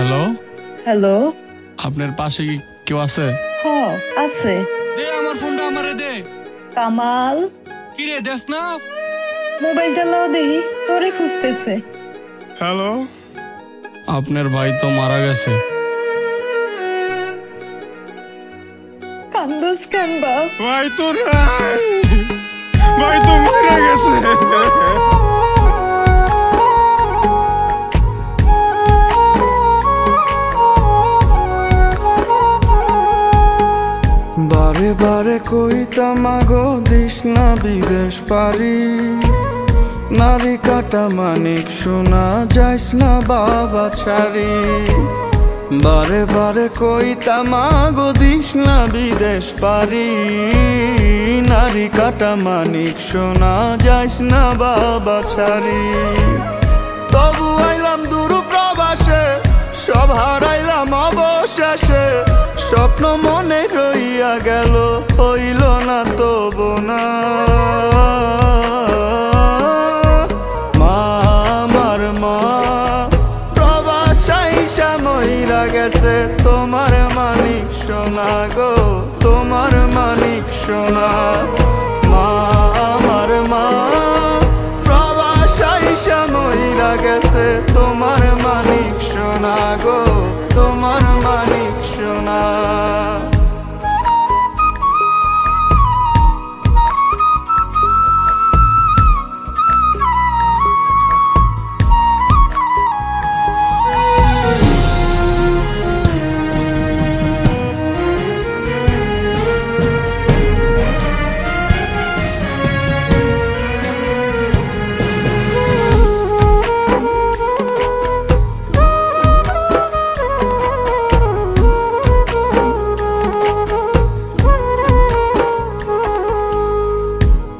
Hello hello, আপনার পাশে কি কেউ আছে? হ্যাঁ আছে। দে আমার ফোনটা আমারে দে। কামাল, কি রে দেখ না? মোবাইলটা লাও দেখি, তোরে খুঁজতেছে। হ্যালো, আপনার ভাই তো মারা গেছে। কান্দোস কেন বাপ? ভাই তো নাই, ভাই তো মরে গেছে। বারে বারে কইতাম আগো দিস না বিদেশ পারি, নারী কাটা মানিক শোনা যাইস না বাবা ছাড়ি। বারে বারে কইতাম আগো দিস না বিদেশ পারি, নারী কাটা মানিক শোনা যাইস না বাবা ছাড়ি। তবু আইলাম দূর প্রবাসে, সব হারাইলাম অবশেষে, স্বপ্ন মনে রইয়া গেল হইল না তবু না। মা আমার মা প্রবাসাইসা মইরা গেছে, তোমার মানিক সোনা গো, তোমার মানিক সোনা। মা আমার মা প্রবাসাইসা মইরা গেছে, তোমার মানিক সোনা গো, তোমার মানিক সোনা।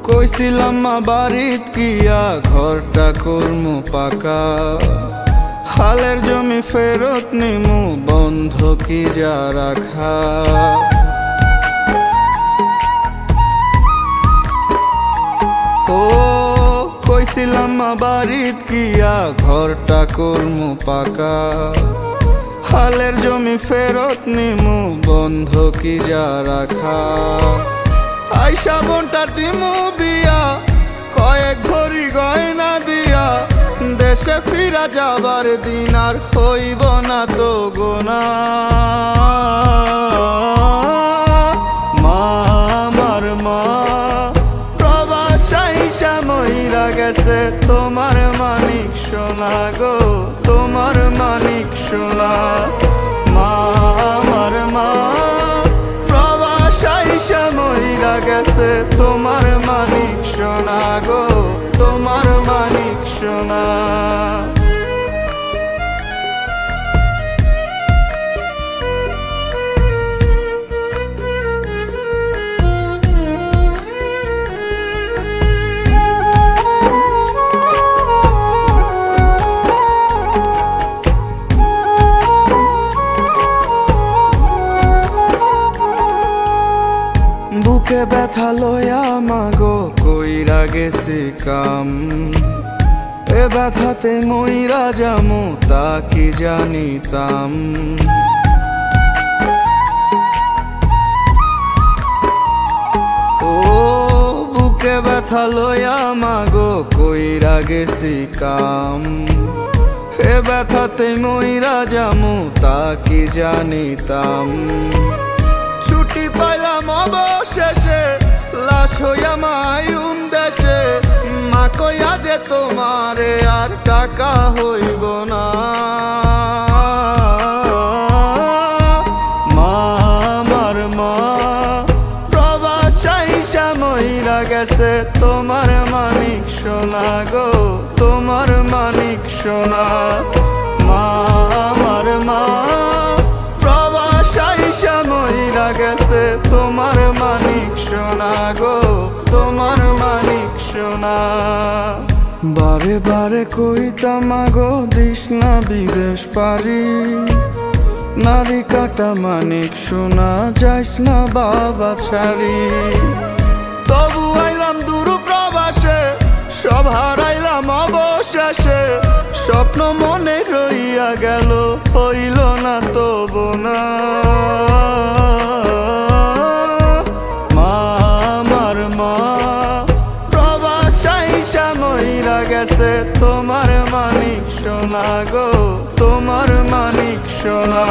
কইছিলাম মা বাড়িত কিয়া ঘরটা করমু পাকা, হালের জমি ফেরত নিমু বন্ধ কি যা রাখা। ও কইছিলাম মা বাড়িত কিয়া ঘরটা করমু পাকা, হালের জমি ফেরত নিমু বন্ধ কি যা রাখা। আইসা বোনটার দিমু বিয়া, কয়েক ভরি গয়না দিয়া, দেশে ফিরা যাবার দিন আর হইব না তো গোনা। মা আমার মা প্রবাসাইসা মইরা গেছে, তোমার মানিক সোনা গো, তোমার মানিক সোনা। মা আমার মা প্রবাসাইসা মইরা গেছে, তোমার মানিক সোনা গো, তোমার মানিক সোনা। বুকে ব্যথা লয়া মাগো কইরা গেছি কাম, এ ব্যথাতে মইরা যামু তা কি জানিতাম। ও বুকে ব্যথা লয়া মাগো কইরা গেছি কাম, এ ব্যথাতে মইরা যামু তা কি জানিতাম। ছুটি পাইলাম অবশেষে, লাশ হইয়া মায়ুম দেশে, মা কইয়া যে তোমারে আর টাকা হইব না। মা আমার মা প্রবাসাইসা মইরা গেছে, তোমার মানিক সোনা গো, তোমার মানিক সোনা। মা আমার মা প্রবাসাইসা মইরা গেছে, তোমার মানিক সোনা গো, তোমার মানিক সোনা। বারে বারে কইতাম আগো দিস না বিদেশ পারি, নারী কাটা মানিক সোনা যাইস না বাবা ছাড়ি। তবু আইলাম দূর প্রবাসে, সব হারাইলাম অবশেষে, স্বপ্ন মনে রইয়া হইয়া গেল, হইল না তো বোনা। মা আমার মা প্রবাসাইসা মইরা গেছে, তোমার মানিক সোনা গো, তোমার মানিক সোনা।